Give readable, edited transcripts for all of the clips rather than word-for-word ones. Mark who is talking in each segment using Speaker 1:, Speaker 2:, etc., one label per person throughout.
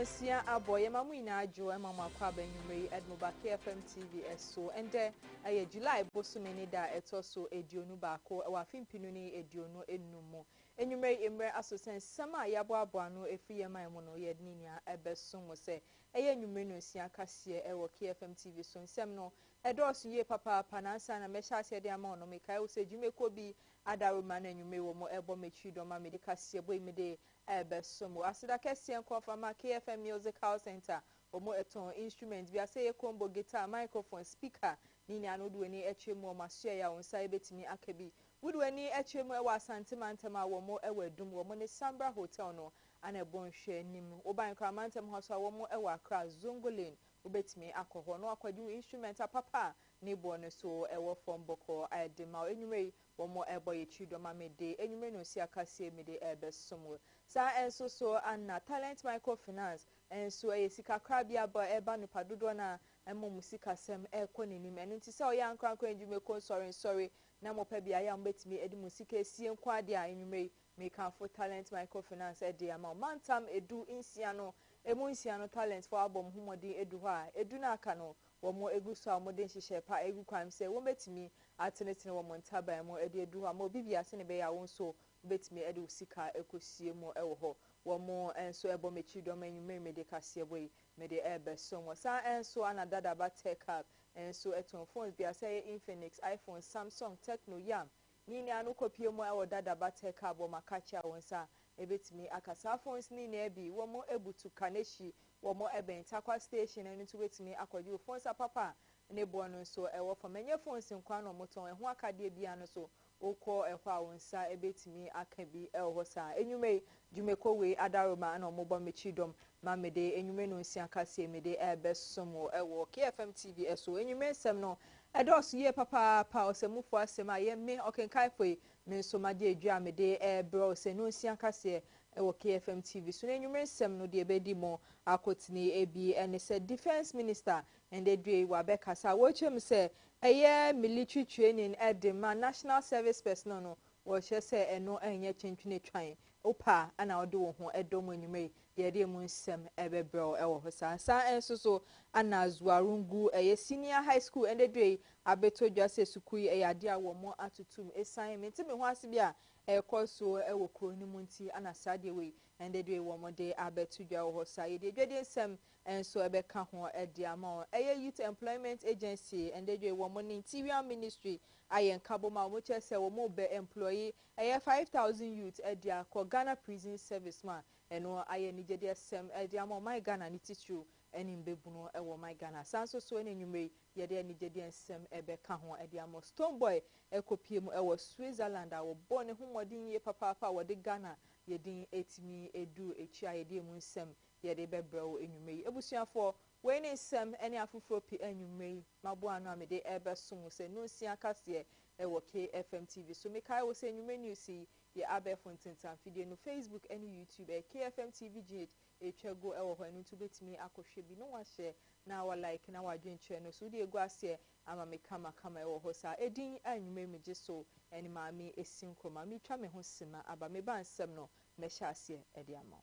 Speaker 1: Nsia aboye mamu ina ajo mama kwa banyumre edmoba KFM TV eso ende aye July bosome da etoso edionu baako wa fimpinu ni edionu ennumu enyumre emre asosen sama yabo aboano efiye man mu no ye ninia ebesumo se eye nyumre no nsia kase ewo KFM TV so nsem no edosu ye papa panansa na mesha ase de ama no mekai wo se dwumeko bi adaruma na enyumre wo mo ebo mechi do ma medikase boy mede ebesumo asida kese confirm KFM Musical Center omo eton instruments bi ase combo guitar microphone speaker nini anodu ani echemu ma share ya onsa ebetimi akabi wudu ani echemu ewa santimantama wo mo ewadum wo mo ne Sambra Hotel no ana ebonhwe nim oban kramantam hoso wo mo ewa Accra Zongolin obetimi akoho no akwadu instrument papa ne bo ne so ewo from boko adema enwumei wo mo ebo ye chido mamede enwumei no si akase mede ebesomo sa enso so anna talent microfinance enso esika krabia ba eba no padodo na emo musika sem ekonenim eno nti se oya ankranko enjumeko sorry na mo pa bia ya mbetimi edi musika esie nkwade a enwumei make for talent microfinance edi ama mantam edu insia no emu insia no talent for album humodi edu ha edu na aka no wo mo eguso amode nhihye pa egu kwam se wo betimi atenetene wo mo ntaba mo edi edu ha mo bibia se ne be ya wo nso betimi edi usika ekosie mo ewo ho wo mo enso ebo mechi do manyume mede kase boy mede ebeso mo sa enso anadada ba tech up enso eton phones bia se Infinix iPhone Samsung Tecno Yam nini anu kopie mo ewo dada ba tech up wo makacha wonsa ebetimi akasa phones ni na ebi wo mo ebutu kaneshi wo mo ebentakwa station enu to betimi akwaji phones papa ne bo no so ewo for menye phones nkwa no moton eho akade bia no so okọ ehwa wonsa ebetimi akabi ewo sa enyume jumeko we adaroma na omobo mechidom mamede enyume no nsia kase mede ebesomo ewo KFM TV eso enyume sem no edos ye papa pa osemufo asem aye me okenkai foi me nsomade adwa mede ebro se no nsia kase ewo KFM TV so enyume sem no de ebedi mo akotini ebi ene se defense minister ende dwe wa bekasa wo chem se eye military training edema national service personnel no wo hye se eno enye chenchune twan opa ana ode wo ho edom enyume de de mu nsem ebebro ewo ho sa enso so ana zuarungu eye senior high school ende dwe abeto dwase sukui eye ade a wo mo atutum assignment me ho ase bia ekoso ewo kroni munti ana sade we ende dwe wo mo de abeto dwa ho sa ye de dwede nsem enso ebeka ho ede ama eye youth employment agency ende dwe wo mo ni interior ministry ayen kaboma mo chese wo mo be employee eye 5000 youth ede akọ Ghana prison service man eno aye ni jede sem ede ama my Ghana ni titru eni mbebuno ewo my Ghana sanso so eni nyumre ye de ni jede ensem ebeka ho ede ama Stone Boy ekopie mu ewo Switzerland awo born humodin ye papa wo de Ghana ye din etimi edu echia ye de mu nsem ye de bebrewo enyumre ebusuafo we ni nsem eni afufuro pi enyumre mabo anu amede ebeso se no nsia kase ewo KFM TV so mekai wo se enyumre news ye abe fontentan video no Facebook and YouTube KFM TV GH etwago ewo ho enu to betimi akohwe bi no wa share na wa like na wa dwenche no so de egu ase ama me kama ewo ho sa edin anwume meje so eni Maame Esi Nkrumah mi twa me ho sima aba me ba nsem no me hye ase ede ama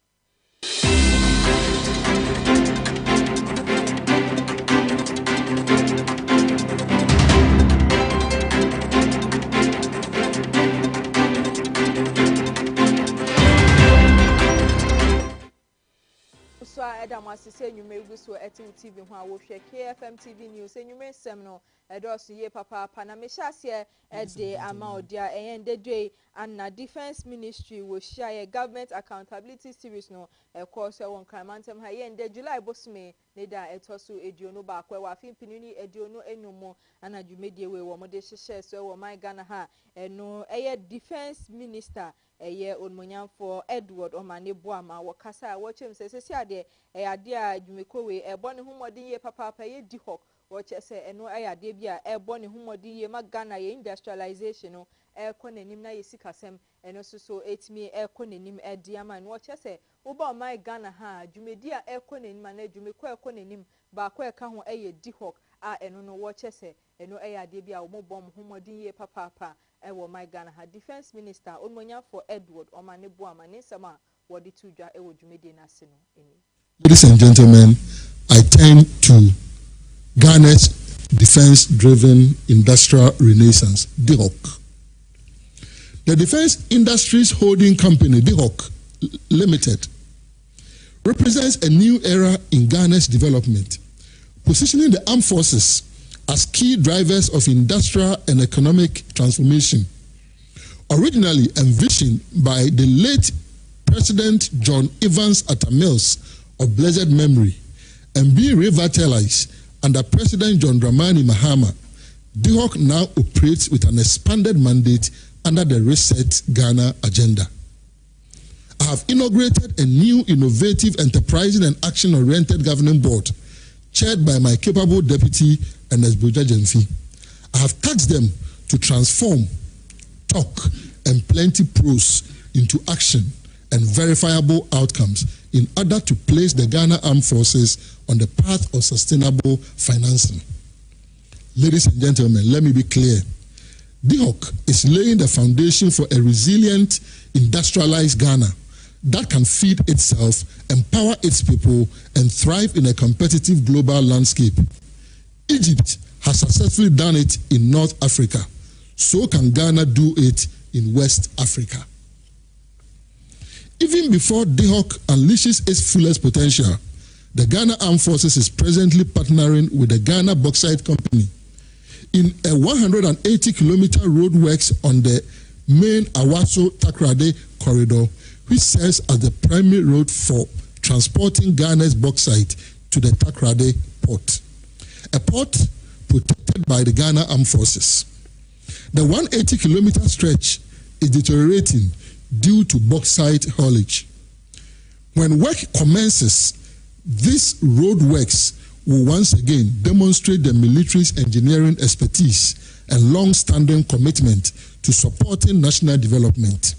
Speaker 1: so Adam asise enyume egu so etim TV ho a wo hwe KFM TV news enyume nsem no edoso ye papa na me hyase ede ama odia eyende dwe anna defense ministry wo share government accountability series no course won kramantem ha yende July bosme ne da etoso ediono ba kwa wa fimpinu ni ediono enumo ana dwumedie we wo mode hyehye so wo my Ghana ha eno eye defense minister eye onmonyamfo Edward Omane Boama wo kasa wo chem sese ade ade a dwumeko we ebo ne humodin ye papa ye dihok wo chese eno ade bia ebo ne humodin ye magana ye industrialization no ekonenim na yesikasem eno so etimi ekonenim ediama no wo chese wo ba my Ghana ha dwumedi a ekonenim na dwumeko ekonenim ba ko eka ho eye dihok a eno no wo chese eno ade bia wo mobom humodin ye papa ewo my Ghana ha defense minister onmonya for Edward Omane Boama ne nsema wodi tudwa ewo dwumedi na se no eni
Speaker 2: Ladies and gentlemen, I turn to Ghana's defense-driven industrial renaissance, DHOC. The Defense Industries Holding Company, DHOC Limited, represents a new era in Ghana's development, positioning the armed forces as key drivers of industrial and economic transformation. Originally envisioned by the late President John Evans Atta Mills of blessed memory and being revitalized under President John Dramani Mahama, DHOC now operates with an expanded mandate under the Reset Ghana agenda. I have inaugurated a new innovative, enterprising and action-oriented governing board chaired by my capable deputy, Ernest Boja Jemfi. I have tasked them to transform talk and plenty prose into action and verifiable outcomes in order to place the Ghana Armed Forces on the path of sustainable financing. Ladies and gentlemen, let me be clear. DHOC is laying the foundation for a resilient, industrialized Ghana that can feed itself, empower its people, and thrive in a competitive global landscape. Egypt has successfully done it in North Africa. So can Ghana do it in West Africa. Even before DHOC unleashes its fullest potential, the Ghana Armed Forces is presently partnering with the Ghana Bauxite Company in a 180-kilometer roadworks on the main Awaso-Takoradi corridor, which serves as the primary road for transporting Ghana's bauxite to the Takoradi port, a port protected by the Ghana Armed Forces. The 180-kilometer stretch is deteriorating due to bauxite haulage. When work commences, this roadworks will once again demonstrate the military's engineering expertise and long-standing commitment to supporting national development.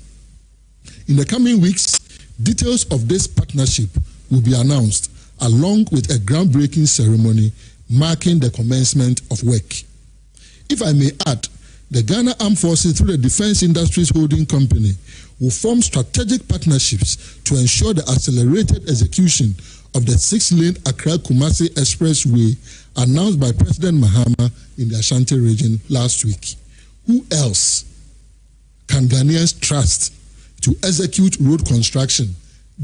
Speaker 2: In the coming weeks, details of this partnership will be announced, along with a groundbreaking ceremony marking the commencement of work. If I may add, the Ghana Armed Forces, through the Defense Industries Holding Company, will form strategic partnerships to ensure the accelerated execution of the 6-lane Accra-Kumasi Expressway announced by President Mahama in the Ashanti region last week. Who else can Ghanaians trust to execute road construction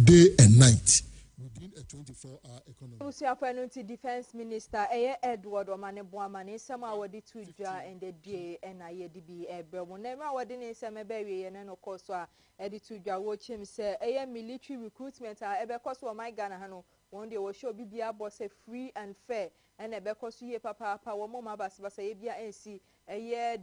Speaker 2: day and night within a 24-hour economy?
Speaker 1: Defense Minister Edward Omaneboamane sama wadi tuja ende die na yedibi ebremo na ma wadi ne sema bewe ye no koso edi tuja wo chim se military recruitment a ebe koso my Ghana hano one day we show bibia boss free and fair and ebe koso ye papa wo mo mabasa ye bia ensi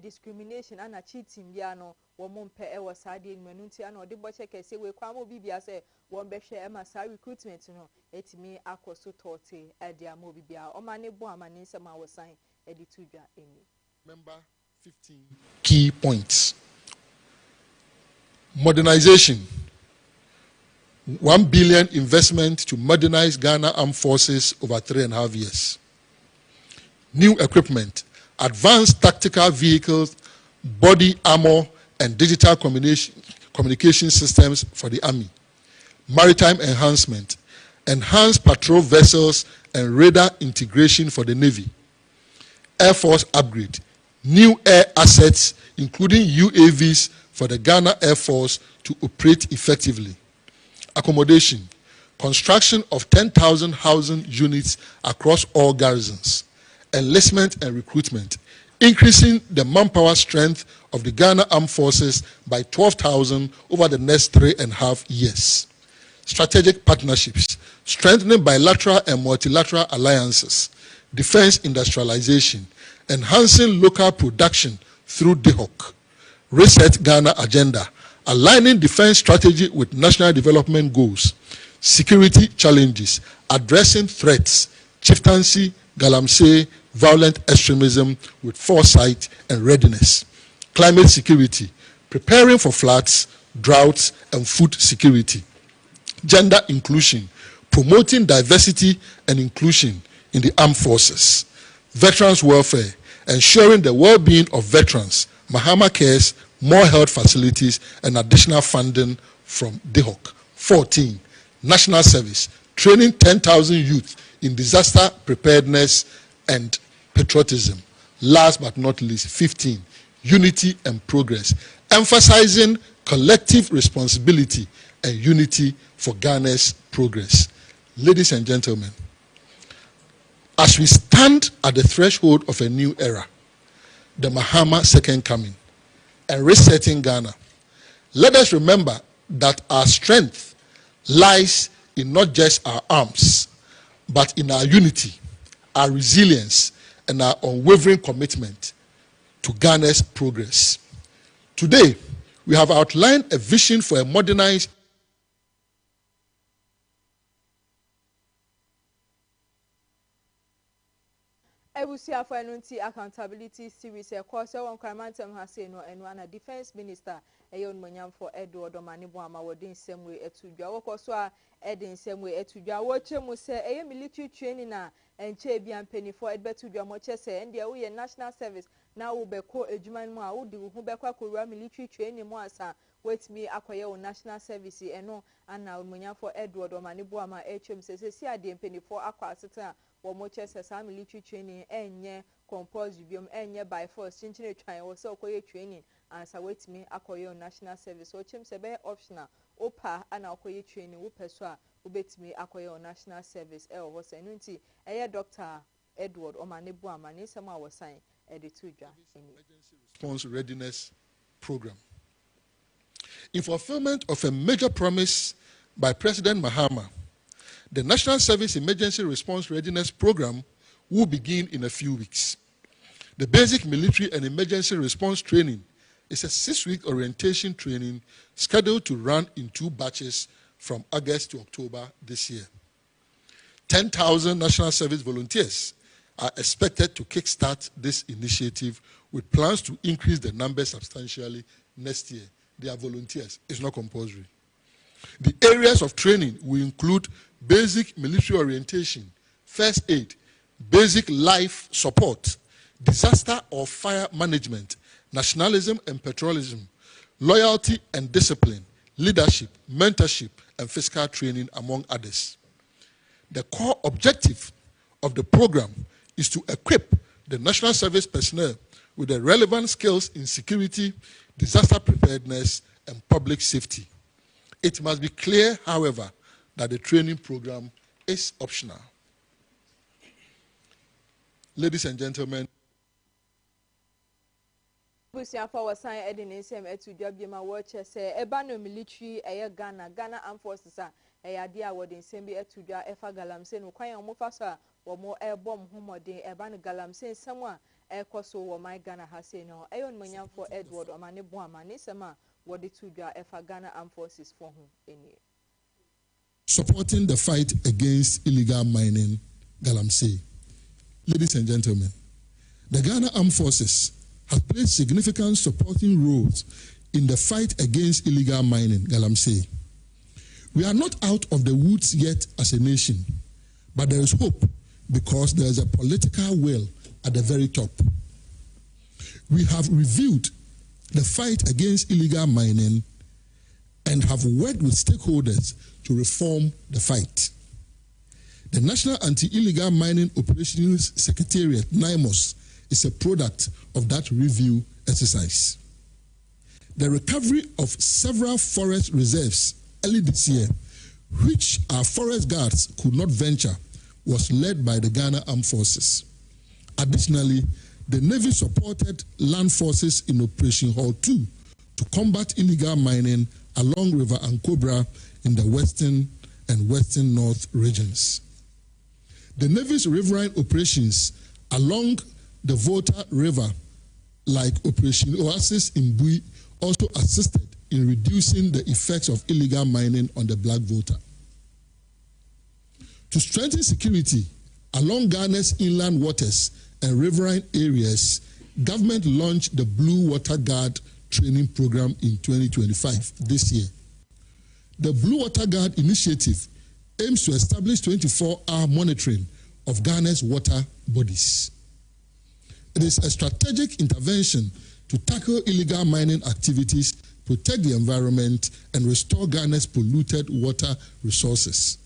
Speaker 1: discrimination and cheating bia no wo mo mpe e wasade nwanu nti ana odi boche kese we kwa mo bibia se wo mbehwe e ma sa recruitment no etimi akoso tote edi amo bibia Omaneboamane sama wosan edi tuja eni.
Speaker 2: Remember 15 key points. Modernization. 1 billion investment to modernize Ghana Armed Forces over 3.5 years. New equipment, advanced tactical vehicles, body armor, and digital communication systems for the Army. Maritime enhancement, enhanced patrol vessels and radar integration for the Navy. Air Force upgrade, new air assets, including UAVs for the Ghana Air Force to operate effectively. Accommodation, construction of 10,000 housing units across all garrisons. Enlistment and recruitment, increasing the manpower strength of the Ghana Armed Forces by 12,000 over the next 3.5 years. Strategic partnerships, strengthening bilateral and multilateral alliances. Defense industrialization, enhancing local production through DHOC. Reset Ghana agenda, aligning defense strategy with national development goals. Security challenges, addressing threats, chieftaincy, galamsey, violent extremism with foresight and readiness. Climate security, preparing for floods, droughts, and food security. Gender inclusion, promoting diversity and inclusion in the armed forces. Veterans welfare, ensuring the well-being of veterans. Mahama Cares, more health facilities, and additional funding from DHOC. 14. National service, training 10,000 youth in disaster preparedness and patriotism. Last but not least, 15, unity and progress, emphasizing collective responsibility and unity for Ghana's progress. Ladies and gentlemen, as we stand at the threshold of a new era, the Mahama Second Coming, and resetting Ghana, let us remember that our strength lies in not just our arms, but in our unity, our resilience, and our unwavering commitment to Ghana's progress. Today, we have outlined a vision for a modernized
Speaker 1: Ebusia for Enunti Accountability Series, a course on Cramantem Haseno and one Defense Minister, a young Manyam for Edward Omanibuama, wording same way at Tuja, Wakoswa, Edin same way at Tuja, watch him say a military training and Chabian Penny for Edbert Tuja Mochese, and there we a national service. Now we be called a Juman Ma, who be Kura military training Moasa, wait me acquire national service, and no, and now Manyam for Edward Omanibuama, HM says, see I didn't penny for Aqua Satan. Moche says some military training enye compulsory biom enye by force chinchine try or so koye training and so wait me akoye national service so chim se be optional opa ana akoye training wo peso a ubet me akoye national service e wo se nunti eye Dr. Edward Omanebu amani sama wo sign e de tudwa
Speaker 2: response readiness program. In fulfillment of a major promise by President Mahama, the National Service Emergency Response Readiness Program will begin in a few weeks. The basic military and emergency response training is a 6-week orientation training scheduled to run in 2 batches from August to October this year. 10,000 National Service volunteers are expected to kickstart this initiative with plans to increase the number substantially next year. They are volunteers, it's not compulsory. The areas of training will include basic military orientation, first aid, basic life support, disaster or fire management, nationalism and patriotism, loyalty and discipline, leadership, mentorship, and physical training, among others. The core objective of the program is to equip the National Service personnel with the relevant skills in security, disaster preparedness, and public safety. It must be clear, however, that the training program is optional. Ladies and gentlemen,
Speaker 1: Busia for was sign Edin in same to Jabima watcher say Ebano military Ghana Armed Forces a dear word in same be to Ja Efa Galam saying Kwaya Mufasa or more air bomb humode Ebano Galam saying someone air coso or my Ghana has say no Ayon Manyam for Edward or Manibuama Nisama what the two Ja Efa Ghana Armed Forces for whom in you.
Speaker 2: Supporting the fight against illegal mining, Galamsey. Ladies and gentlemen, the Ghana Armed Forces have played significant supporting roles in the fight against illegal mining, Galamsey. We are not out of the woods yet as a nation, but there is hope because there is a political will at the very top. We have reviewed the fight against illegal mining and have worked with stakeholders to reform the fight. The National Anti-Illegal Mining Operations Secretariat, NIMOS, is a product of that review exercise. The recovery of several forest reserves early this year, which our forest guards could not venture, was led by the Ghana Armed Forces. Additionally, the Navy supported land forces in Operation Hall 2 to combat illegal mining along River Ankobra in the western and western north regions. The Navy's riverine operations along the Volta River, like Operation Oasis in Bui, also assisted in reducing the effects of illegal mining on the Black Volta. To strengthen security along Ghana's inland waters and riverine areas, government launched the Blue Water Guard training program in 2025, this year. The Blue Water Guard initiative aims to establish 24-hour monitoring of Ghana's water bodies. It is a strategic intervention to tackle illegal mining activities, protect the environment, and restore Ghana's polluted water resources.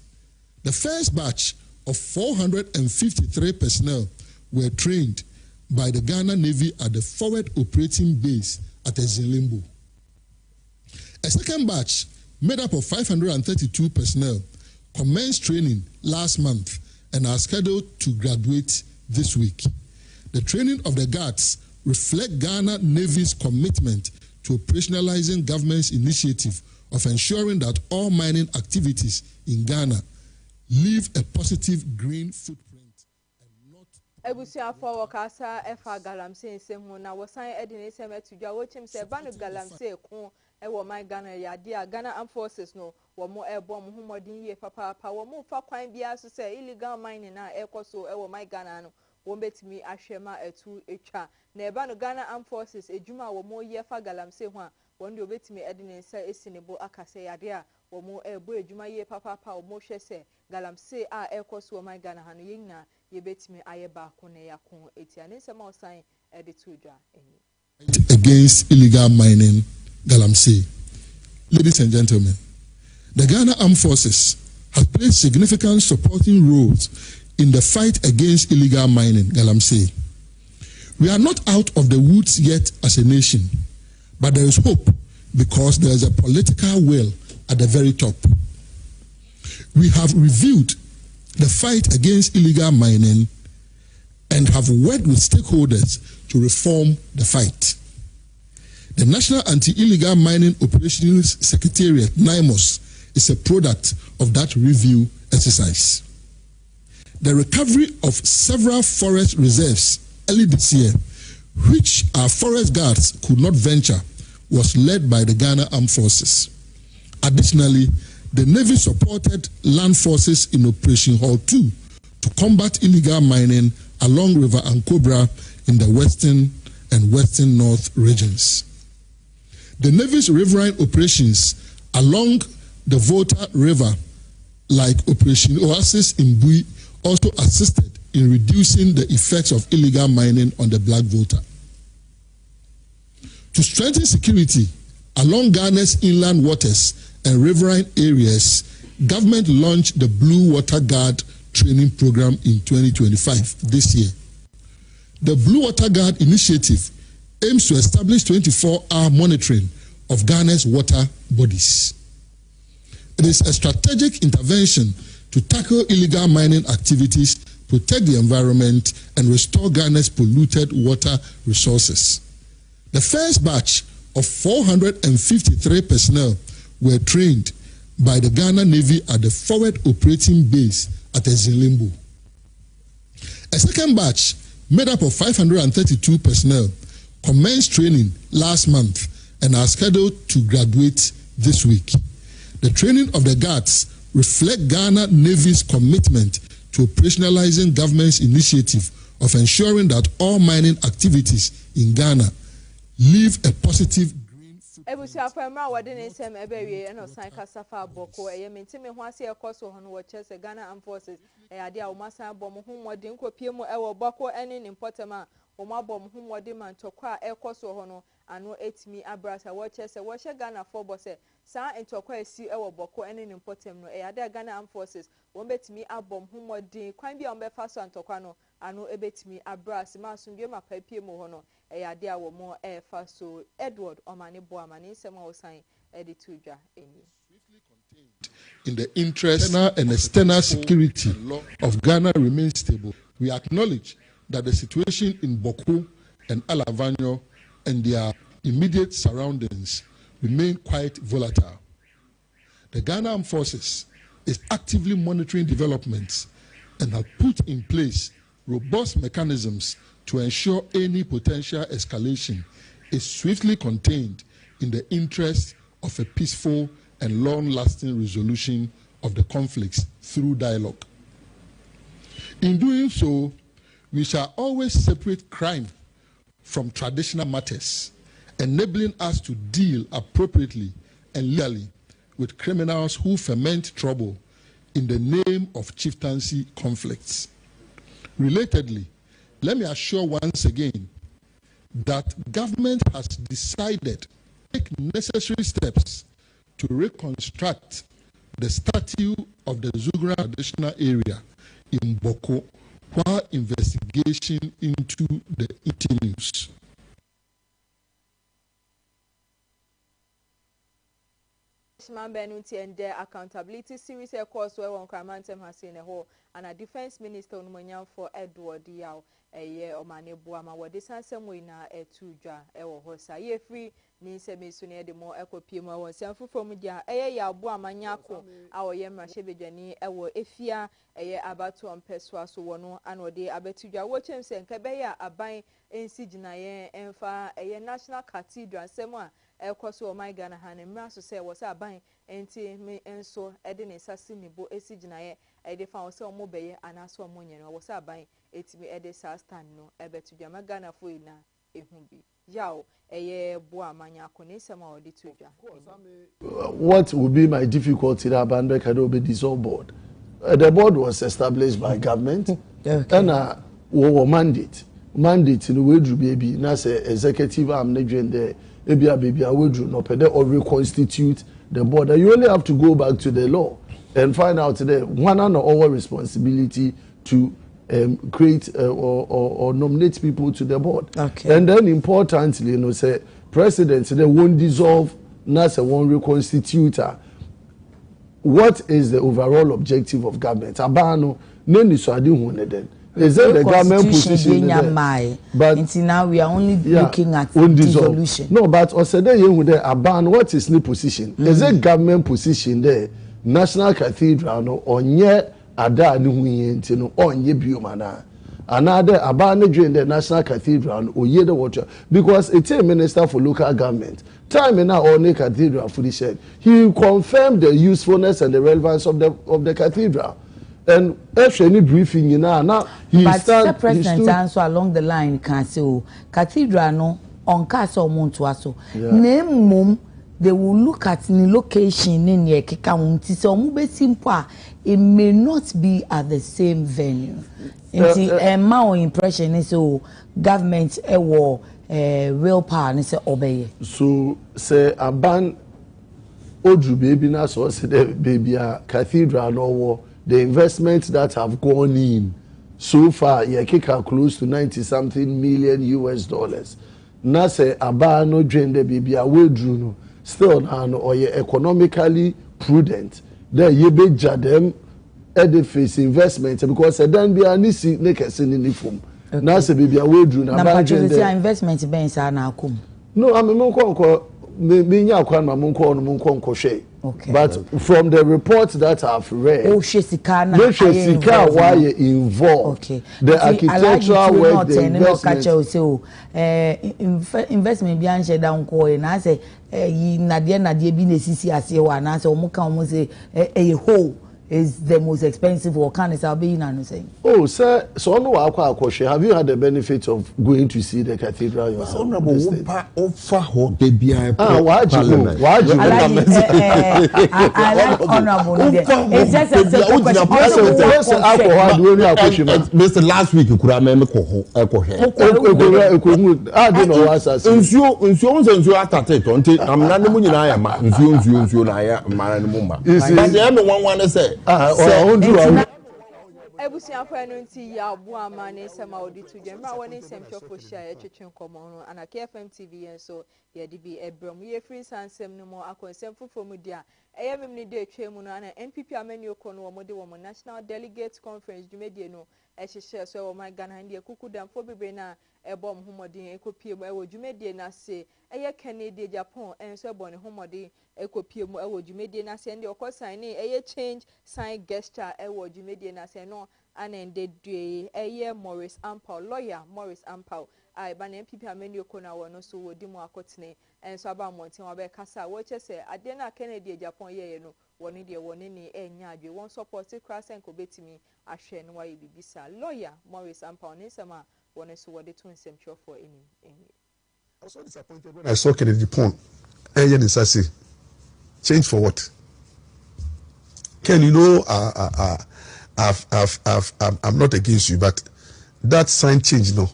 Speaker 2: The first batch of 453 personnel were trained by the Ghana Navy at the forward operating base at Ezilimbo. A second batch, made up of 532 personnel, commenced training last month and are scheduled to graduate this week. The training of the guards reflect Ghana Navy's commitment to operationalizing government's initiative of ensuring that all mining activities in Ghana leave a positive green footprint.
Speaker 1: Ebusia for wakasa efa galamsey nsemu na wosan edine seme tudwa wochim se ba no galamsey ko ewo my Ghana yade a Ghana Armed Forces no wo mo ebo mo humodin ye papa wo mo fa kwan bia so se illegal mining na ekoso ewo my Ghana no wo betimi ahwema etu etwa na eba no Ghana Armed Forces ejuma wo mo ye fa galamsey ho a won de obetimi edine se esinebo akase yade a wo mo ebo ejuma ye papa wo mo hwe se galamsey a ekoso wo my Ghana hanu yina yebetimi ayeba kone yakon etiane sema osan edituja eni
Speaker 2: against illegal mining galamsey. Ladies and gentlemen, the Ghana Armed Forces have played significant supporting roles in the fight against illegal mining galamsey. We are not out of the woods yet as a nation, but there is hope because there is a political will at the very top. We have reviewed the fight against illegal mining and have worked with stakeholders to reform the fight. The National Anti-Illegal Mining Operations Secretariat, NIMOS, is a product of that review exercise. The recovery of several forest reserves early this year, which our forest guards could not venture, was led by the Ghana Armed Forces. Additionally, the Navy supported land forces in Operation Hall 2 to combat illegal mining along River Ankobra in the western and western north regions. The Navy's riverine operations along the Volta River, like Operation Oasis in Bui, also assisted in reducing the effects of illegal mining on the Black Volta. To strengthen security along Ghana's inland waters and riverine areas, government launched the Blue Water Guard training program in 2025 this year. The Blue Water Guard initiative aims to establish 24-hour monitoring of Ghana's water bodies. It is a strategic intervention to tackle illegal mining activities, protect the environment, and restore Ghana's polluted water resources. The first batch of 453 personnel were trained by the Ghana Navy at the forward operating base at Ezilimbo. A second batch, made up of 532 personnel, commenced training last month and are scheduled to graduate this week. The training of the guards reflect Ghana Navy's commitment to operationalizing government's initiative of ensuring that all mining activities in Ghana leave a positive green footprint.
Speaker 1: Ebusia famra wadene sem ebewie eno san kasafa boko eye mentime ho ase ekoso ho no wo chese Ghana Armed Forces ade a wo masan bom ho modin kopie mu ewo boko ene ni potema wo mabom ho modin man tokwa ekoso ho no ano etimi abrasa wo chese wo hye Ghana for bose sa entokwa esi ewo boko ene ni potem no ade Ghana Armed Forces wo betimi abom ho modin kwan bia wo befa so antokwa no ano ebetimi abrasa ma asundwe mapapie mu ho no ade a wo mo efa so Edward Omani Boamani sema osan editudwa eni.
Speaker 2: In the interest and external security of Ghana remains stable, we acknowledge that the situation in Boko and Alavanyo and their immediate surroundings remain quite volatile. The Ghana Armed Forces is actively monitoring developments and have put in place robust mechanisms to ensure any potential escalation is swiftly contained in the interest of a peaceful and long-lasting resolution of the conflicts through dialogue. In doing so, we shall always separate crime from traditional matters, enabling us to deal appropriately and legally with criminals who foment trouble in the name of chieftaincy conflicts. Relatedly, let me assure once again that government has decided to take necessary steps to reconstruct the statue of the Zugra traditional area in Boko while investigation into the continues.
Speaker 1: And the accountability series course where one Kramantem has seen a whole and a defense minister on for Edward Diao a year or Mane Buama what this handsome way na a tuja ewo hosa ye free ni se me soon the more echo pima one self from media a ya Buama Nyako our yemra shebejani ewo efia a year about to peswa so one and what they abetuja watch him saying Kebeya a buying in Sijinaye and fa a national cathedral semwa ekoso my Ghana han emra so say was a buying enti me enso ede ne sase ne bo esijinaye ede fa wo say omo beye anaso omo nye no was a buying etimi ede sa stand no ebetu dwama Ghana fo ina ehun bi yawo eye bo amanya akone sema odi to dwa.
Speaker 3: What would be my difficulty that Banbe can be dissolved board? The board was established by government and our mandate in the way baby na say executive arm na join there baby I will do no pede or reconstitute the board. You only have to go back to the law and find out the one and all responsibility to create or nominate people to the board. Okay. And then importantly, say presidents they won't dissolve, not say won't reconstitute. What is the overall objective of government? Abano neni so adi hune den. Is that the government position? But until now we are only looking at dissolution. No, but osede yehu there aban what is the position? Is it government position there? National Cathedral no onye ada ni huye nti no onye biomana. Another aban join the National Cathedral no oye the water because it's a minister for local government. Time in now only cathedral fully said. He confirmed the usefulness and the relevance of the cathedral. And if any briefing, now he
Speaker 4: but the president answer along the line can say, oh, cathedral no on castle montuaso. Name mum, they will look at the location in your county. So simple, it may not be at the same venue. My impression is so government war real power and say obey. So
Speaker 3: say a ban Odru baby na so say the baby a cathedral no war. The investments that have gone in so far, you kick close to 90-something million US. Now say about no drain the baby away drew still now or you economically prudent. Then you be jadem edifice investment because then be an easy naked in the form. Now say baby away drew now.
Speaker 4: Investment banks are now come.
Speaker 3: No, I'm okay. But from the reports that I've read, why you involved. Okay. The architectural work, the
Speaker 4: investment behind share down coin. And I say, Nadia business and I say, Omuka say a whole is the most expensive or can is being saying.
Speaker 3: Oh, sir, so no have you had the benefit of going to see the cathedral yourself? Why do you
Speaker 4: I like honorable. It's just a
Speaker 5: Mr. Last week you could have made
Speaker 3: I don't know what
Speaker 5: I say.
Speaker 1: Ebusia nti ya Buama ne sema odi to jemra woni semhwe fo hia etwetwen komo no ana KFM TV enso ye de bi ebrom ye free sansem no mo akonsem fofo mu dia eye memni de etwemu no ana NPP amani okono wo de wo National Delegate Conference jumedie no ehihye so wo my Ghana hande kukudam fo bebre na ebom homodin ekopie mu ewo jumedie na se eye Canada Japan enso ebon homodin ekopie mu ewo jumedie na se nde okosan ni eye change sign gesture ewo jumedie na se no anende due eye Morris Ampao lawyer Morris Ampao ai ba na MPP amani okona wo no so wodi mu akotene enso aba monten wa be kasa wo che se ade na Canada Japan ye no woni de woni ni enya adwe won support krasen ko betimi ahwe no wa bibisa lawyer Morris Ampao ne sema woni so wodi to nsem for any.
Speaker 2: I was so disappointed when I saw Kennedy Japan eye ni sase change for what? Ken, you know I'm not against you, but that sign change, no.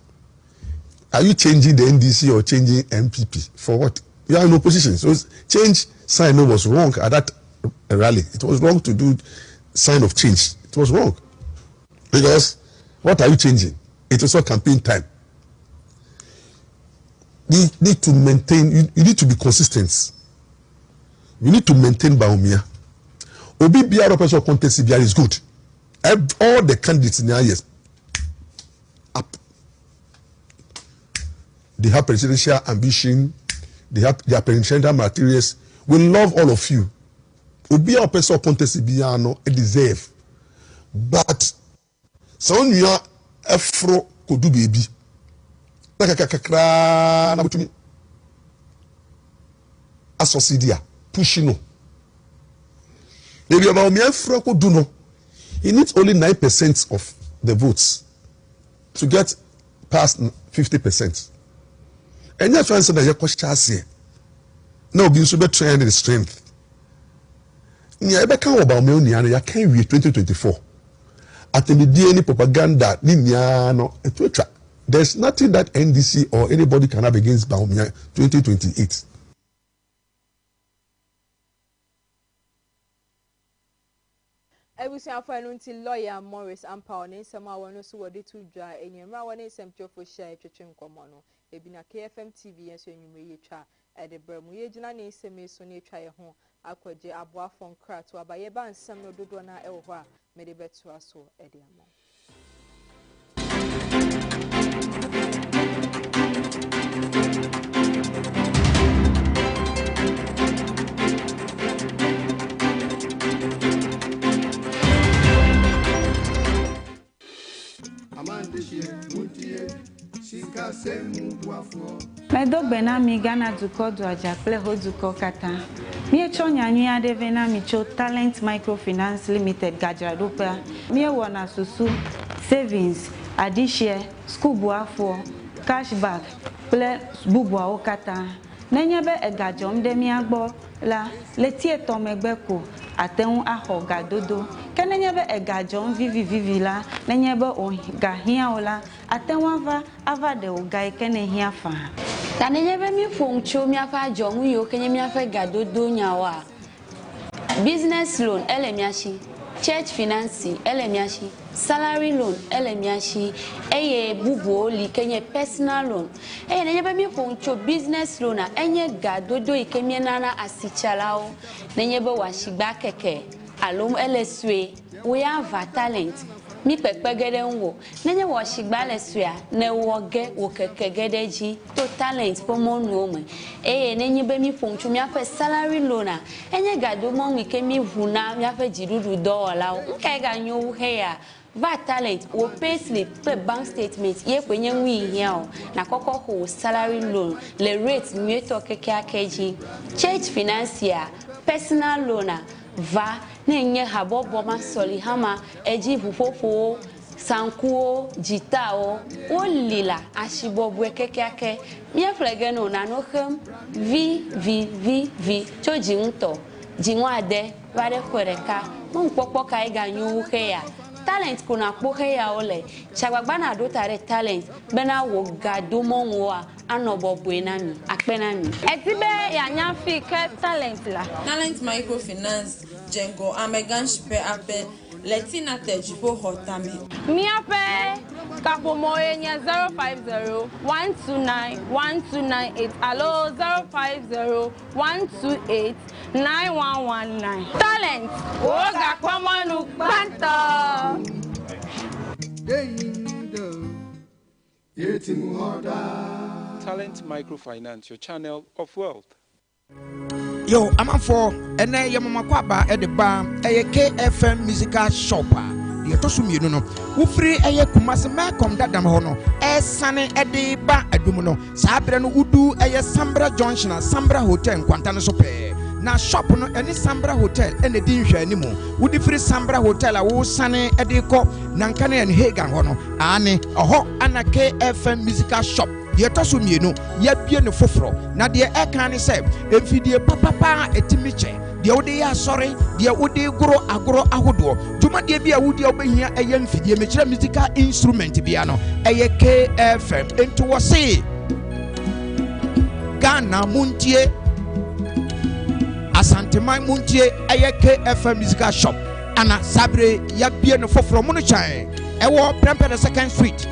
Speaker 2: Are you changing the NDC or changing MPP? For what? You are in opposition. So change sign no was wrong at that
Speaker 5: a rally. It was wrong to do sign of change. It was wrong. Because what are you changing? It was all campaign time. You need to maintain, you need to be consistent. You need to maintain Baumia. Obi Biara person contest is good. All the candidates in the years up. They have presidential ambition. They have their presidential materials. We love all of you. Obi a person contest no deserve. But some you are afro could do baby. Kakakakra na butumi. Asosidia pushing no. Maybe about me afro could do no. He needs only 9% of the votes to get past 50%. And you're trying to say that you're question. Now, being so trained in the strength. Yeah, I can't about me only, and I can't wait 2024. At the DNA propaganda, etc. There's nothing that NDC or anybody can have against Baumia 2028.
Speaker 1: Ebusia for no nti lawyer Morris Ampa ne nsem a wono so wode to dwa enyemra wone nsem twofo share twetwe nkomo no ebi na KFM TV enso enyumre ye twa ede bramu ye gina ne nsem eso ne twa ye ho akwaje aboafo nkrato abaye ba nsem no dodo na ewo ho a mede beto aso ede amo.
Speaker 6: Medo benami Ghana duko do ajakple ho duko kata. Mie chonya nyu ade vena mi cho Talent Microfinance Limited Gajadopa. Mie wona susu savings, adishare, school buafo, cashback, ple bubwa okata. Nenye be egajom de mi agbo la letie to megbeko ateun aho gadodo. Kenenye be egajom vivi la nenye be o gahia ola ateun ava de o gai kene hia fa.
Speaker 7: Tanenye be mi foncho mi afa jom yo kenye mi afa gadodo nyawa. Business loan elemiashi, church financing elemiashi, salary loan elemiashi, eye bubo li kenye personal loan. Eye nenye be mi foncho business loan a enye gadodo ikemie nana asichalao. Nenye be washigba keke alom eleswe we have talent. Mi pekpegede nwo nenye washigba leswe ne woge wo kekegedeji to talent pomonu ome nenye be mi fonchu mi afa salary loan a enye gado mo mi ke mi vuna mi afa jirudu dola nke ga nyu he ya va talent wo pay slip pe bank statement ye kwenye nwi hia o na koko ho salary loan le rate mi to keke akeji church financier personal loan va nenye habobo masoli hama eji fufofo sankuo jitao olila ashibobwe kekeake mie flegeno na no hem v choji nto jinwade vare kwereka mpopo kai ganyu he ya talent kuna kpohe ya ole chagbagba na do tare talent bena wo gado monwa anobo buenami akpenami
Speaker 6: Etibe ya nyafi ke talent la.
Speaker 8: Talent Microfinance Jengo Amegan Shipe Ape Letina Tejipo Hotame.
Speaker 6: Miape Kapomo enya 050-129-1298. Allo 050-128-9119. Talent Oga Kwamanu Banta.
Speaker 9: Talent Microfinance, your channel of wealth.
Speaker 10: Yo, I'm a for and I am a kwaba at the bar, a KFM musical shopper. The Tosumi, no, who free a Kumasa Macom that dam hono, a sunny at the bar at Dumino, Sabran Udu, a Sambra Junction, Sambra Hotel, Quantana Sope. Now shop no any Sambra Hotel and the Dinja anymore. Would the free Sambra Hotel a wo sunny at the co, Nankane and Hagan hono, Annie, a ho and a KFM musical shop. Ye tosumi no ye bie ne foforo na de e kan se emfidie papa etimiche de wode ya sori de wode goro agoro ahodo duma de bia wode obehia eye emfidie mechira musical instrument bia no eye KFM ento wose Ghana muntie asanteman muntie eye KFM musical shop ana sabre ya bie no foforo mu no chan ewo prempe the second street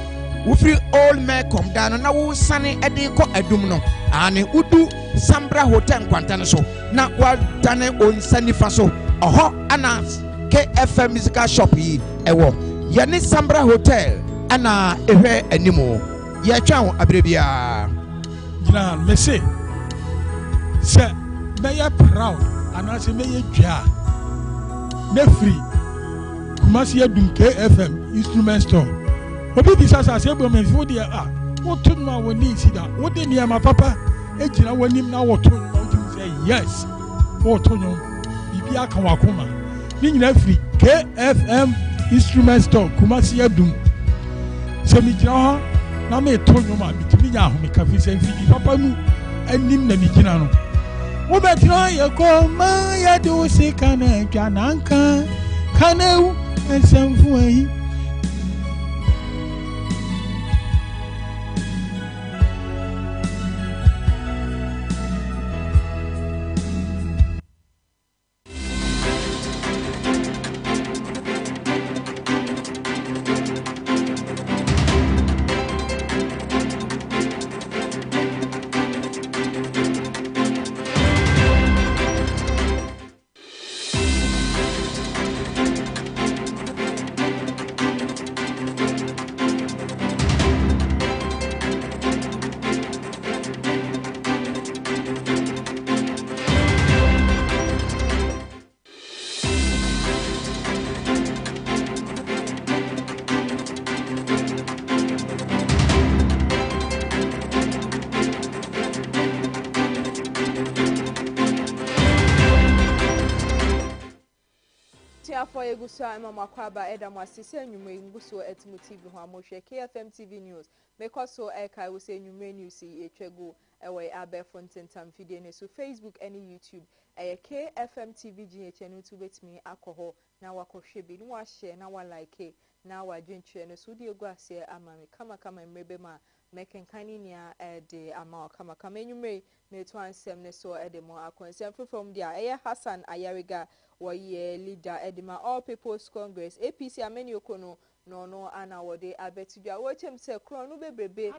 Speaker 10: wo free old man come down na wo sane ede ko adum no ane udu Sambra Hotel kwanta no so na wa dane onsani fa so oho ana KFM musical shop yi ewo yene Sambra Hotel ana ehwe animo ya twa abrebia
Speaker 11: gina mese se me ya proud ana se me ye dwa ne free Kumasi adum KFM instrument store obi bisa sa se bo me fo de what to no woni sida what de niam papa ejina wonim na what to no say yes what to no bibi aka wakoma ni nyina free KFM instrument store Kumasi adum se mi jina ho na me to no ma bitimi nya ho me ka fi se fi papa nu anim na mi jina no wo betro ye ko ma ya do se kana twananka kana ensemfu ahi
Speaker 1: for Egusa and Mama Kwaba Edam was saying you may Nguso at TV Hamoshe KFM TV News. Because so Eka will say you may see a chego away Abe Fontaine Tam Fidene so Facebook any YouTube a KFM TV GHN to wait me alcohol now I should no one share now one like it now I drink and so dear Guasia Amami come and maybe ma making Kaninia de Ama come you may to answer so Edemo are concerned from the Aya Hassan Ayariga Waye leader Edema All People's Congress APC ameni okono no ana wode abetudwa watch him say kro no bebrebe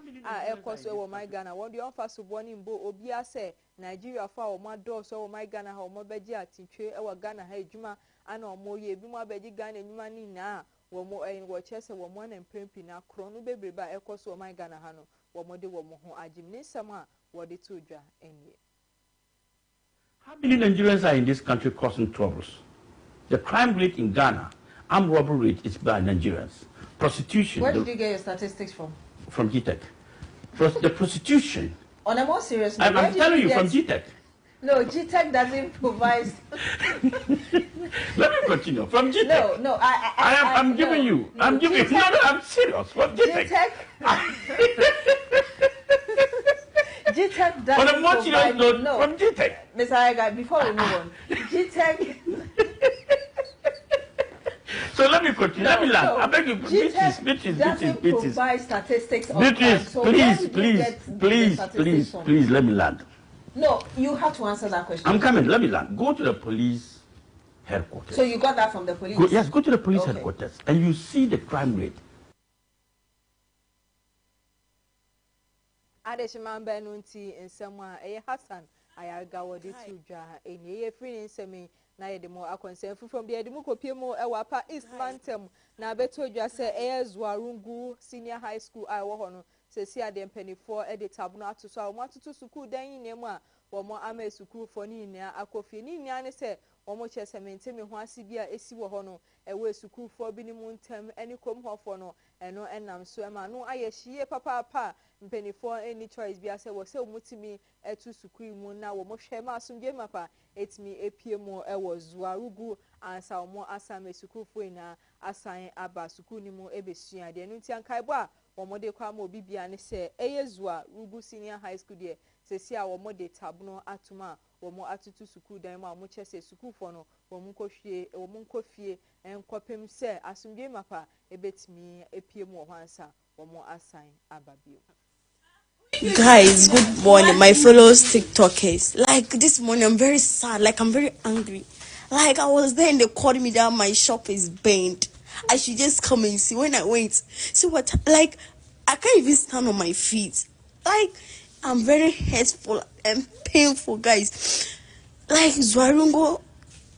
Speaker 1: ekos we my Ghana won the onfaso boni mbo obia say Nigeria fa o ma do so my Ghana ha o mo beji atitwe e wa Ghana ha edwuma ana o mo ye bi mo beji Ghana edwuma ni na wo mo wo chese wo mo na mpempi na kro no bebrebe ekos o my Ghana ha no wo mo de wo mo ho agim ni sama wode to dwa enye.
Speaker 12: How many Nigerians are in this country causing troubles? The crime rate in Ghana, armed robbery rate is by Nigerians. Prostitution.
Speaker 13: Where did you get your statistics from?
Speaker 12: From GTEC. The prostitution.
Speaker 13: On a more serious note,
Speaker 12: I'm telling you from GTEC.
Speaker 13: No, GTEC doesn't provide.
Speaker 12: Let me continue. From GTEC.
Speaker 13: No,
Speaker 12: I'm giving you. No, I'm giving you. No, I'm serious. From GTEC. GTEC doesn't provide.
Speaker 13: No,
Speaker 12: from GTEC.
Speaker 13: Mr. Aiga, before we move on, GTEC.
Speaker 12: So let me continue. Let me land. I beg you.
Speaker 13: GTEC provide statistics of
Speaker 12: crime. So please, let me land.
Speaker 13: No, you have to answer that question.
Speaker 12: I'm coming. Let me land. Go to the police headquarters.
Speaker 13: So you got that from the police?
Speaker 12: Yes, go to the police headquarters and you see the crime rate.
Speaker 1: Adeshimamba nunti nsema Hassan Ayarga wodi tuja enye free nsemi na yedemo akonsen from the edemo kopiemo ewapa East Mantem na beto dwa se Zwarungu Senior High School I wo hono se si ade mpanifo e de tabuno atoso a mo atoto school dan yinemu a wo mo ama school for ni nia akofie ni nia ne se wo mo che semente me ho ase bia esi wo hono ewe school for bi ni mu ntem eni kom hofo no eno enam so ema no ayehie papa mpanifo any choice bia se wo se omutimi etu school mu na wo mo hwe ma asomdwe mapa etimi epiemo ewo Zwarugu ansa wo mo asame school for ina asan aba school ni mu ebesua de no ntiankaebo a womode kwa ma obibia ne se Zwarugu Senior High School de se si a womode tabuno atuma womo atutu school dan ma mo chese school for no womo nkofie enkopem se asumdwe mapa ebetimi epiem wo hansa womo asan ababio.
Speaker 14: Guys, good morning, my fellow TikTokers. Like this morning, I'm very sad. Like I'm very angry. Like I was there and they called me down. My shop is burned. I should just come and see. When I went, see what? Like I can't even stand on my feet. Like I'm very hurtful and painful, guys. Like Zwarungo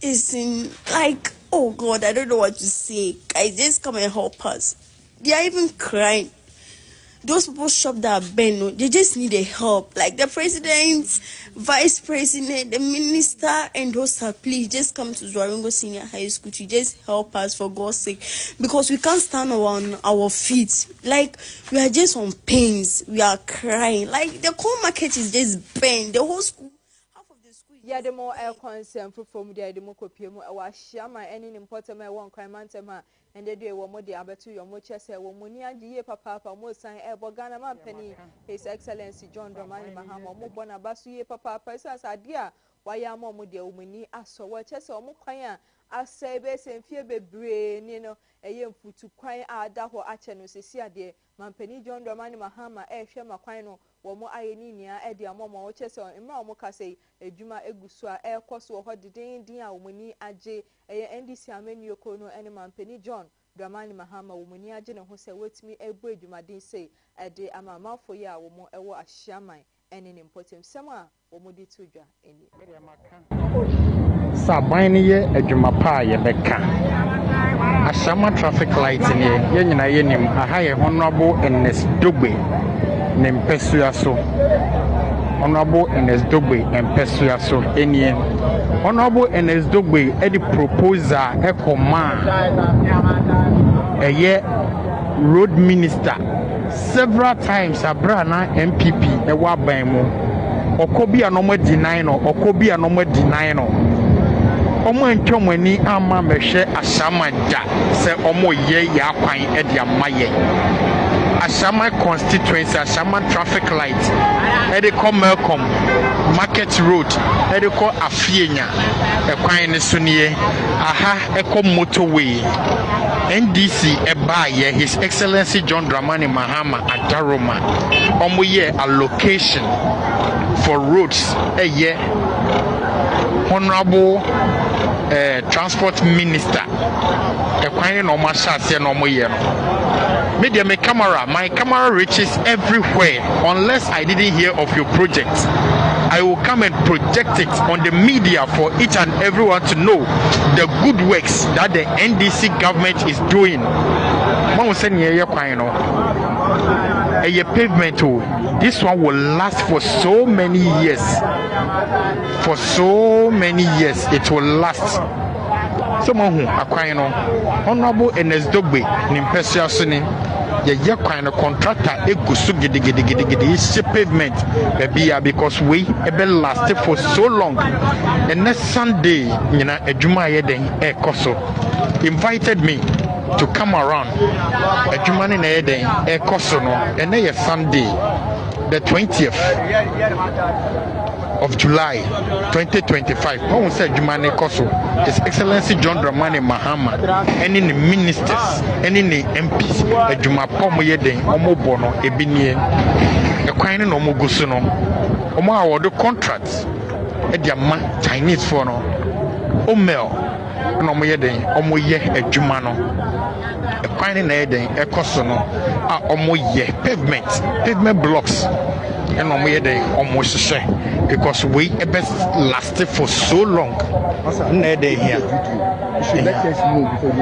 Speaker 14: is in. Like oh God, I don't know what to say. Guys, just come and help us. They are even crying. Those people shop that are bent, they just need a help. Like the president, vice president, the minister, and those are please just come to Zwaringo Senior High School to just help us for God's sake. Because we can't stand on our feet. Like we are just on pains. We are crying. Like the core market is just bent. The whole school.
Speaker 1: Yeah, the more air concern from the more copy, I was shama any important one crime mantema, and the day one more the abetu your mocha say, well, Munia, the papa, most sign air Bogana man penny, His Excellency John Dramani Mahama, Mubona Basu, papa, persons idea, why am Momudia, Umini, aso, what chess or Mukaya, as say base and fear be brain, you know, a young foot to cry out that or Achano, Sia dear, Mampeni John Dramani Mahama, air Shema Quino. Womo ayeninia edi amoma ochese imra omoka say ejuma egusu a ekoso ho deden a womani age eye NDC ameni okono ene mampeni John Dramani Mahama womani age ne ho se wetimi ebo ejuma say ede amamafo ye a womo ewo ahyiaman ene ne mpotem sem a womo di tudwa eni
Speaker 15: Saban ni ye ejuma pa ye beka Ashama traffic light ni ye nyina ye nim aha ye honorable NS Dogbe ne mpesua so honorable NS Dogbe mpesua so enien honorable NS Dogbe e di proposal e koma eye road minister several times abra na MPP e wa ban mu okobi anomo deny no okobi anomo deny no omo ntwomani ama mehwe asamanja se omo ye ya kwan e di amaye Ashama constituency, Ashama traffic light, Ediko Melcom, Market Road, Ediko Afienya, Equine Sunye, Aha Eco Motorway, NDC Ebaye, His Excellency John Dramani Mahama at Daroma, Omoye allocation for roads, Eye, Honorable Transport Minister, Equine no Mashasi no Moye. Media my camera reaches everywhere. Unless I didn't hear of your project, I will come and project it on the media for each and everyone to know the good works that the NDC government is doing. A pavement, this one will last for so many years. For so many years, it will last. Someone who acquire honorable NS Dogbe Nimpessia Sunny, the kind of contractor egusu gidi pavement because we have been lasted for so long. And next Sunday, you know, a Juma Yeden Ekoso invited me to come around a Juma Yeden Ekoso no, and then Sunday, the 20th of July 2025. How said Jumane Koso, His Excellency John Dramani Mahama, any ministers, any MPs, a Juma Pomoyede, Omo Bono, Ebinie, a Quine Omo Gusuno, Omo award contracts, a Diamant Chinese for no, Omel, Omoyede, Omoye, a Jumano, a Quine Eden, a Kosono, a Omoye, pavement blocks. And almost share because we have lasted for so long. You should let us know before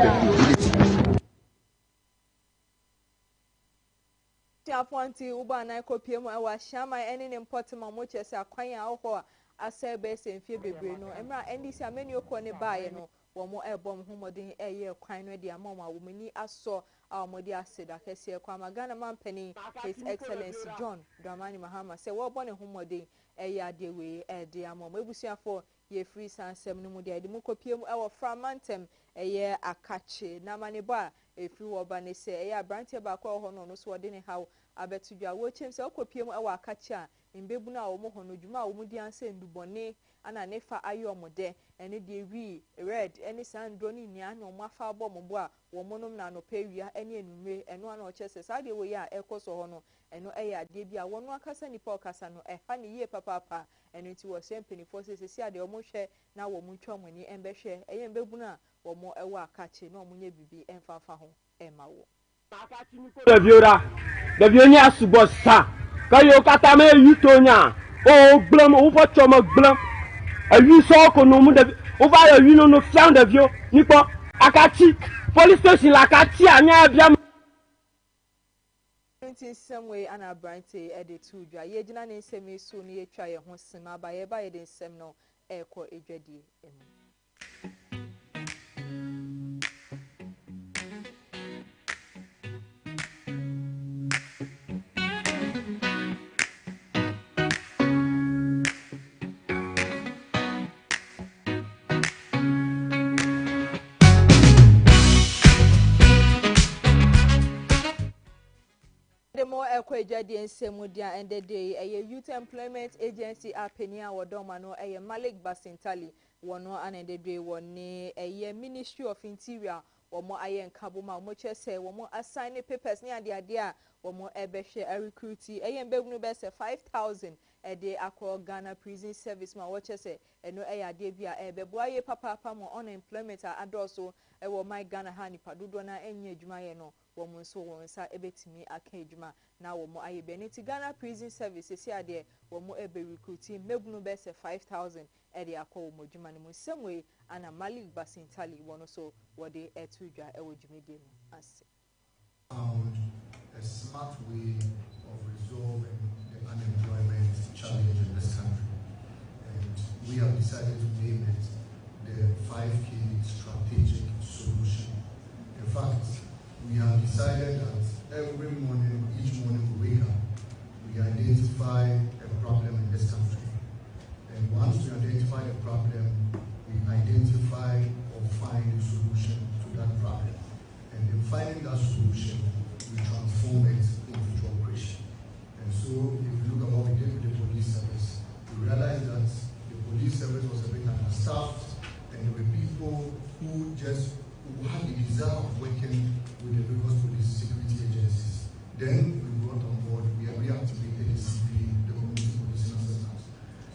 Speaker 15: you
Speaker 1: Appointee Uba na kopiemu e wa shama ene ne mpoti mamoche se akwan aho asa be se mfie bebre no emra NDC ameni okọ ne baaye no wo mo ebom homodin eye kwan no de amama wo mani aso amodi aseda kese kwa magana mampani His Excellency John Dramani Mahama se wo bone homodin eye adewe de amama ebusuafo ye free sansem no mu de mu kopiemu e wo framantem eye akache na maneba efi wo ba ne se eye abrantie ba kwa ho no so de ne haw abetudwa wo chem se okopiem e wa akache a mbebu na wo mo hono dwuma wo mo di anse ndubone ana ne fa ayo mo de ene de wi red ene sandro ni nia na mo afa abo mo bo a wo mo nom na no pewia ene enumre eno ana o chese sa de wo ya ekoso ho no eno eya ade bi a wo no akasa nipa okasa no efa ne ye papa eno ti wo sempeni forces si ade o mo hwe na wo mo ntwa mo ni embehwe eye mbebu na wo mo ewo akache na o mo nya bibi emfafa ho ema wo
Speaker 16: Devionia subosa kayo katame yutonya o blam o fo chomo blam awi so ko no mu de o va ya wi no fiam devio nipo akachi police station la akachi anya bia
Speaker 1: some way and a branty edit to dry ye jina ne semi soon ye try a hon sima by a by the sem no echo a dready. The more equity and Semudia and the day a youth employment agency apenia or domano a Malik Basintali one and the day one a year Ministry of Interior or more iron kabuma much say one more assign papers near the idea or more ebeshe a recruitee a begnu best 5,000 a day aqua Ghana prison service ma watch say and no a debia a beboye papa pamo unemployment and also a my Ghana hani padudona enye jumayeno woman so one sa ebetimi akejuma na womo ayebeniti Ghana prison service si ade womo ebe recruiting mebunu best 5,000 e de akọ womo juma ni mu same way ana Malik Basintali wono so wode etudwa e wo jumede no ase
Speaker 2: found a smart way of resolving the unemployment challenge in this country, and we have decided to name it the 5K strategic solution. In fact, we have decided that every morning, each morning we wake up, we identify a problem in this country. And once we identify a problem, we identify or find a solution to that problem. And in finding that solution, we transform it into operation. And so, if you look at what we did with the police service, we realized that the police service was a bit understaffed, and there were people who had the desire of working with the various police security agencies. Then we brought on board, we reactivated the CP, the community policing assistance.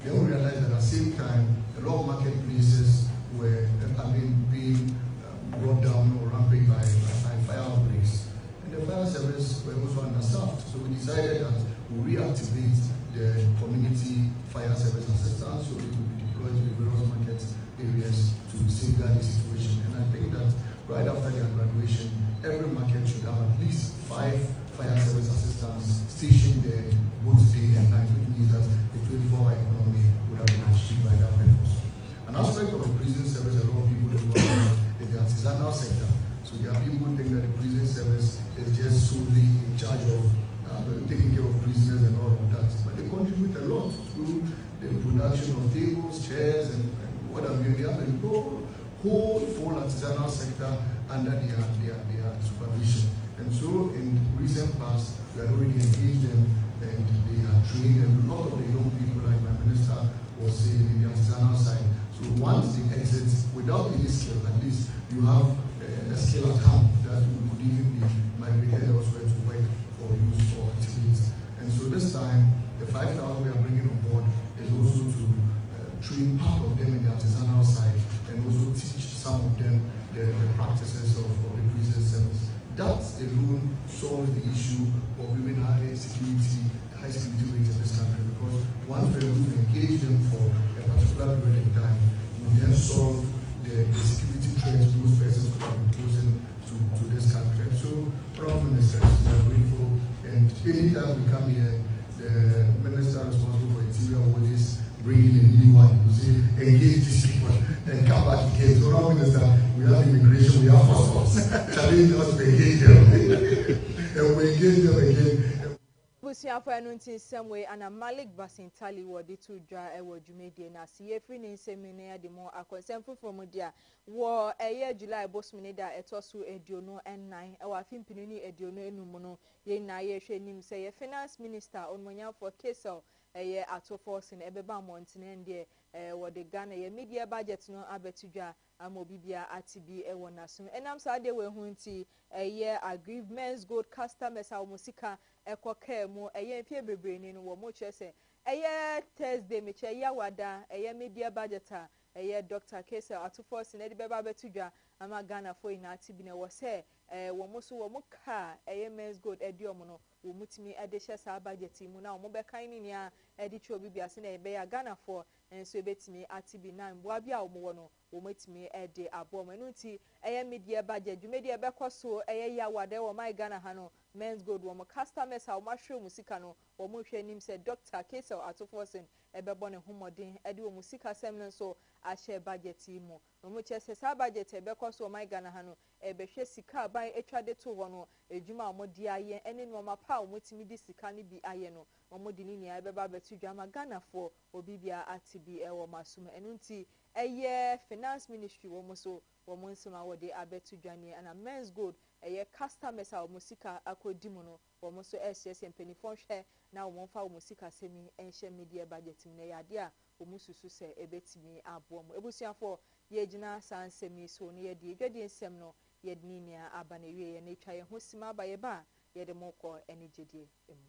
Speaker 2: Then we realized that at the same time, a lot of marketplaces were being brought down or rampant by fire outbreaks. And the fire service were also understaffed. So we decided that we reactivate the community fire service assistance so it could be deployed to the various market areas to safeguard the situation. And I think that right after their graduation, every market should have at least 5 fire service assistants stationed there both day and night, which means that the 24-hour economy would have been achieved by that purpose. An aspect of the prison service, a lot of people don't know, is the artisanal sector. So there are people who think that the prison service is just solely in charge of taking care of prisoners and all of that. But they contribute a lot to the production of tables, chairs, and what have you. They have a whole artisanal sector under their supervision. And so in recent past, we have already engaged them and they are trained, and a lot of the young people, like my minister was saying, in the artisanal side. So once they exit without any skill, at least you have a skill at hand that would even be migrated elsewhere to work for use for activities. And so this time, the 5,000 we are bringing on board is also to train part of them in the artisanal side and also teach some of them the practices of the prison service. That alone solves the issue of even high security rates in this country, because once we're able to engage them for a particular period of time, we then solve the security threats those persons could have been posing to this country. And so, Prime Minister, we are grateful, and anytime we come here, the minister responsible for interior will always bring in a new one to say, engage these people and come back again. So, Prime Minister, we have immigration, we have passports. Challenge us to engage them. And we engage them again.
Speaker 1: Busiafo anunti semwe ana Malik Basintali wodi to dra ewo dwumedie na se free ne nsemi na de mo akonsem from dia wo eye July bosmini da etoso eduonu ennan e wa fimpini ni eduonu enum no ye na ye hwe nim se ye finance minister onmonya for Kesel eye ato force na ebeba montene ndie wo de Ghana ye media budget no abetudwa amobibia atibi ewo naso enam sa de we hunti eye agreements good customers a musika ekoka mu eye pie bebre ni no wo mo chese eye Thursday me che ya wada eye media budget a eye Dr. Kesa ato force na de beba betudwa ama Ghana fo ina atibi na wo se wo mo so wo mo ka eye men's good ediomo no wo mutimi ade hye sa budget mu na wo be kan ni nia edi twa obi biase na ebe ya Ghana fo enso ebetimi atibi na mboa bia wo mo no wo mutimi ede abom enu nti eye media budget media be kwaso eye ya wade wo my Ghana ha no men's good wo mo customers ha wo mahwe musika no wo mo hwe nim se Dr. Kesel atofosen ebebo ne homodin ede wo musika sem no so a share budget mu wo mo chese sa budget ebe kwaso wo my Ghana ha no ebe hwe sika ban etwade to wo no ejuma wo di aye ene no ma pa wo mutimi di sika ni bi aye no wo mo di ni nia ebeba betudwa ma Ghana fo obibia atibi ewo masum enu nti eye finance ministry wo mo so wo mo nsema wo de abetudwane ana men's good eye customers a wo musika akodi mu no wo mo so SS mpenifon hwe na wo mo fa wo musika semi enhye media budget mu na yade a wo mususu se ebetimi abo mu ebusuafo ye gina sansemi so ne ye de dwade nsem no ye de ni nia aba na wie ye na etwa ye ho sima ba ye ba ye de moko eni gidie emu.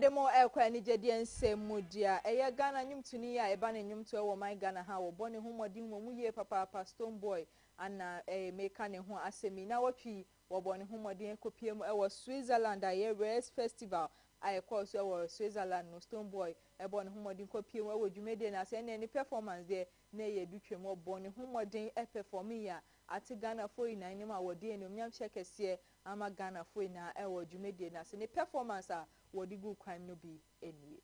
Speaker 1: Demo ekwa ni jedi ensemudia eye Ghana nyumtuni ya eba ne nyumtu e wo my Ghana ha wo bone homodin mo muye papa Stone Boy ana meka ne ho asemi na watwi wo bone homodin kopiem e wo Switzerland aye Race Festival aye course e wo Switzerland no Stone Boy e bone homodin kopiem e wo dwumede na se ne performance de na ye dutwem wo bone homodin e perform ya ati Ghana fo ina ni ma wo de no myam chekese ama Ghana fo ina e wo dwumede na se ne performance a wodi gu kwan no bi enie.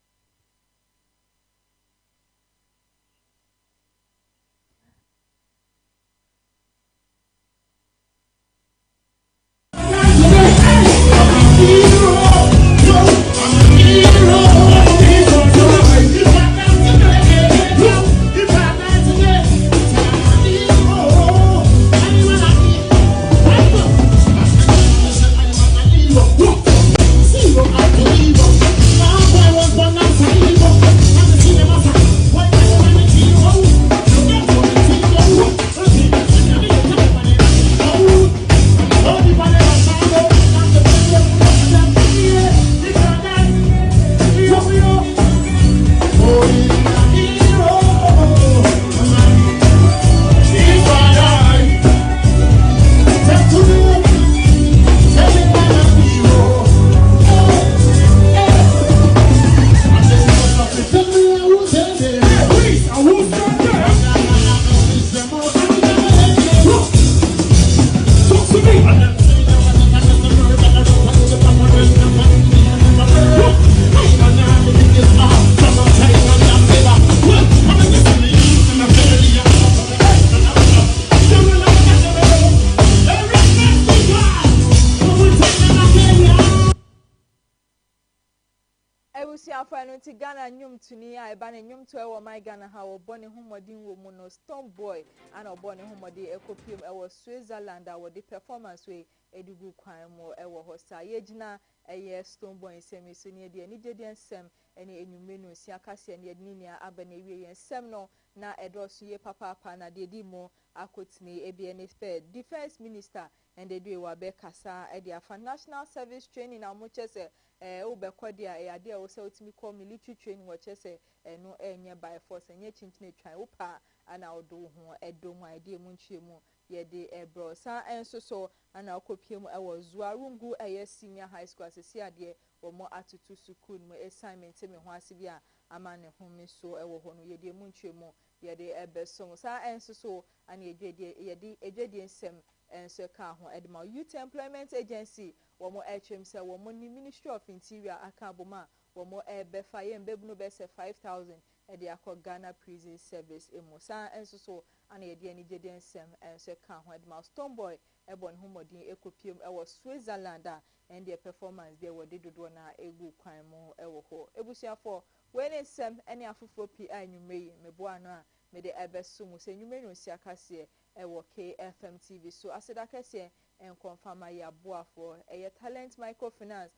Speaker 1: Ghana nyumtuni a eba ne nyumto e wo my Ghana ha wo bone homodin wo mu no Stone Boy ana obone homodin ekopiem e wo Switzerland a wo de performance we edugu kwan mo e wo hosta ye gina eye Stone Boy nsem so ne de ni dede nsem ene enwumenu si akase ne de ni aba na wie nsem no na edoso ye papa na de di mo akotini ebi ene fair defense minister and they do wa be kasa e de afa national service training na mo chese obekodi a ade a wo se otimi call military training wo chese no enye by force enye chinchine twan wo pa ana odo ho edom ide mu nchiemu ye de ebro sa enso so ana okopiem e wo Zuarungu eye senior high school asesi ade wo mo atutu school mo assignment me ho asibia ama ne ho mi so e wo ho no ye de mu nchiemu ye de ebesom sa enso so ana ejwedi nsem enso ka ho edma youth employment agency womo HM say womo ni Ministry of Interior akaboma womo befa ye mbebu no be say 5,000 de akọ Ghana Prison Service emu sa enso so ana ye de ani gye den sem enso ka ho de ma Stoneboy ebon homodin ekopiem ewo Switzerland a and their performance there were dodo na egu kwan mu ewo ho ebusuafo wele sem ene afofo pi anyumre mebo ano a me de ebeso mu se nyumre no si akase ewo KFM TV so aseda kase en confirm ya boafo eye talent microfinance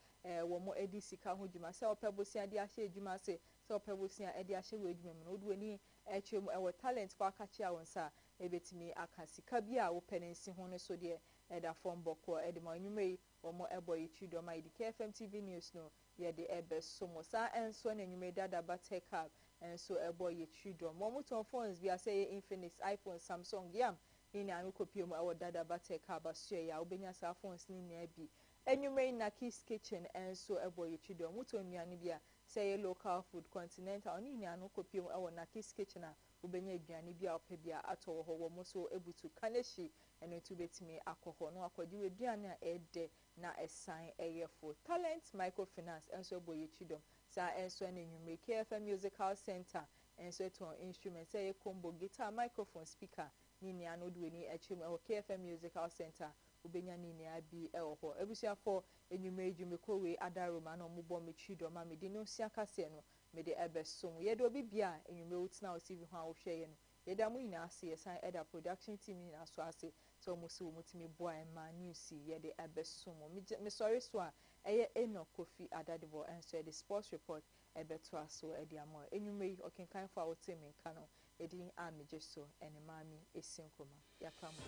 Speaker 1: wo mo edi sika ho dwuma se opebosia de ahye dwuma se opebosia edi ahye we dwuma no odu ani echem ewo talent kwa akachi a wonsa ebetimi aka sika bia wo penensi ho no so de eda form boko edima nyumre wo mo ebo yichido ma idi KFM TV news no ye de ebeso mo sa enso na nyumre dada batekab enso ebo yichido mo muton phones bia say Infinix iPhone Samsung yam ni anu kopiem ewo dada batekab asue ya obenya sa phones ni na bi enyumre na Kiss Kitchen enso ebo yichido muton nuane bia say local food continental ni anu kopiem ewo na Kiss Kitchen a ubenya aduane bia opebia ato ho wo mo so ebutu kaneshi eno tu betimi akoho no akodi aduane a ede na esan eyefo talent microfinance enso eboye chidom sa enso na nyumre KFM musical center enso to instruments say combo guitar microphone speaker ni anu dueni echim e KFM musical center ubenya ni abi eho ebusiafo enyumre dwumeko we adaroma na ombo me chidom ma me di no siakase no me de ebesom ye do bibia enyumre utina o CV ho a wo hweye no ye da mu ina ase yesan eda production team ina so ase so mo se wo mutimi boa ma news ye de ebesom me sorry so a eye eno Kofi Adadebo enso the sports report ebeto aso edi amo enyumre okenkan fa wo temi nka no edi ameje so ene Maame Esi Nkrumah yakamo